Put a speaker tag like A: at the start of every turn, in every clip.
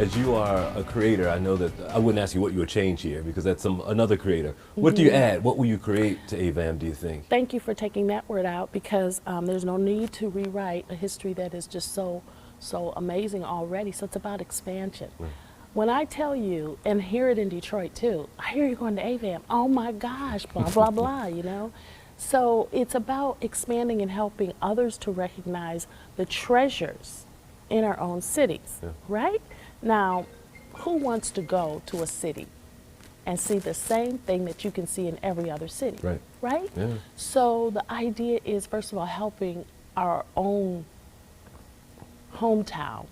A: as you are a creator, I know that I wouldn't ask you what you would change here because that's another creator. What do you add? What will you create to AVAM, do you think?
B: Thank you for taking that word out because there's no need to rewrite a history that is just so amazing already. So it's about expansion. When I tell you, and hear it in Detroit too, I hear you're going to AVAM. Oh my gosh, blah, blah, blah, you know? So it's about expanding and helping others to recognize the treasures in our own cities, right? Now, who wants to go to a city and see the same thing that you can see in every other city, right?
A: Yeah.
B: So the idea is, first of all, helping our own hometown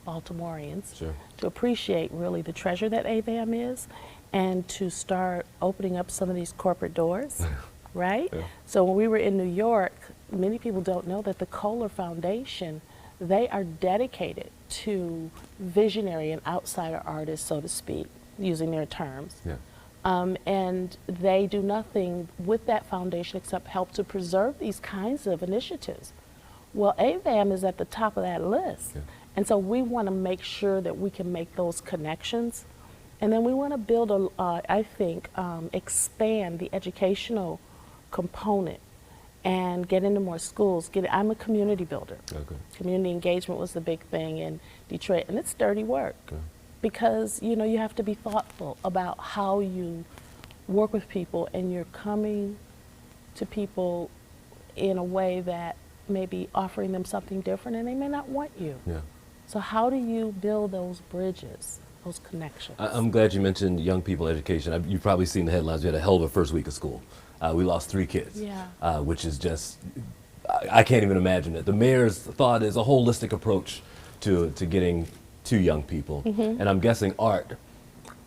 B: Baltimoreans to appreciate really the treasure that AVAM is and to start opening up some of these corporate doors, right? So when we were in New York, many people don't know that the Kohler Foundation, they are dedicated to visionary and outsider artists, so to speak, using their terms. And they do nothing with that foundation except help to preserve these kinds of initiatives. Well, AVAM is at the top of that list. And so we want to make sure that we can make those connections. And then we want to build, I think, expand the educational component and get into more schools. I'm a community builder. Community engagement was the big thing in Detroit, and it's dirty work because you know you have to be thoughtful about how you work with people, and you're coming to people in a way that may be offering them something different, and they may not want you. So how do you build those bridges, those connections?
A: I'm glad you mentioned young people education. You've probably seen the headlines. We had a hell of a first week of school. We lost 3 kids, which is just, I can't even imagine it. The mayor's thought is a holistic approach to getting to young people. And I'm guessing art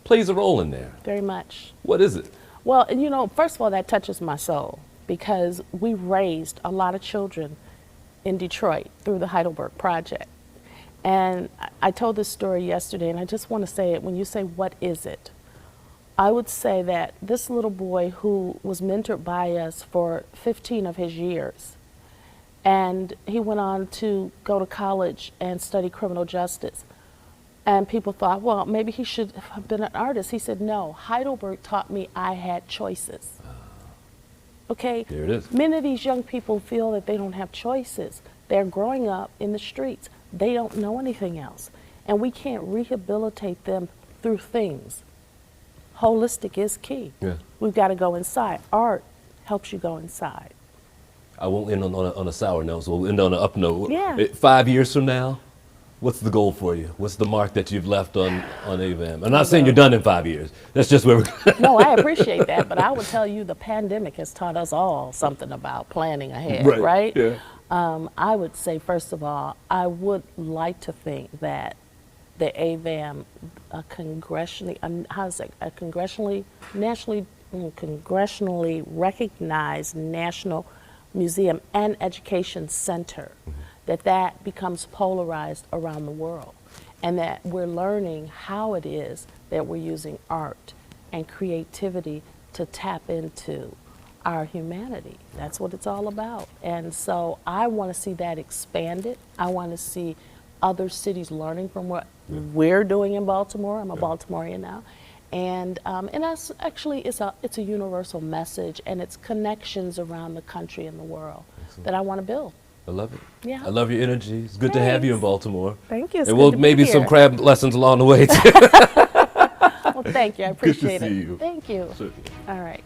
A: plays a role in there.
B: Very much.
A: What is it?
B: Well, and you know, first of all, that touches my soul because we raised a lot of children in Detroit through the Heidelberg Project. And I told this story yesterday, and I just want to say it. When you say, what is it? I would say that this little boy who was mentored by us for 15 of his years, and he went on to go to college and study criminal justice. And people thought, well, maybe he should have been an artist. He said, no, Heidelberg taught me I had choices. Okay?
A: There it is.
B: Many of these young people feel that they don't have choices. They're growing up in the streets. They don't know anything else. And we can't rehabilitate them through things. Holistic is key. We've got to go inside. Art helps you go inside.
A: I won't end on a sour note, so we'll end on an up note. 5 years from now, what's the goal for you? What's the mark that you've left on AVAM? I'm not saying you're done in 5 years. That's just where we're
B: No, I appreciate that, but I would tell you the pandemic has taught us all something about planning ahead, right? I would say, first of all, I would like to think that the AVAM, a congressionally recognized national museum and education center, that becomes polarized around the world, and that we're learning how it is that we're using art and creativity to tap into our humanity. That's what it's all about. And so I want to see that expanded. I want to see other cities learning from what we're doing in Baltimore. I'm a Baltimorean now. And that's actually, it's a universal message, and it's connections around the country and the world that I want to build.
A: I love it. I love your energy. It's good to have you in Baltimore.
B: Thank you.
A: And we'll maybe some crab lessons along the way too.
B: Well, thank you. I appreciate it.
A: Good to see you.
B: Thank you.
A: Certainly.
B: All right.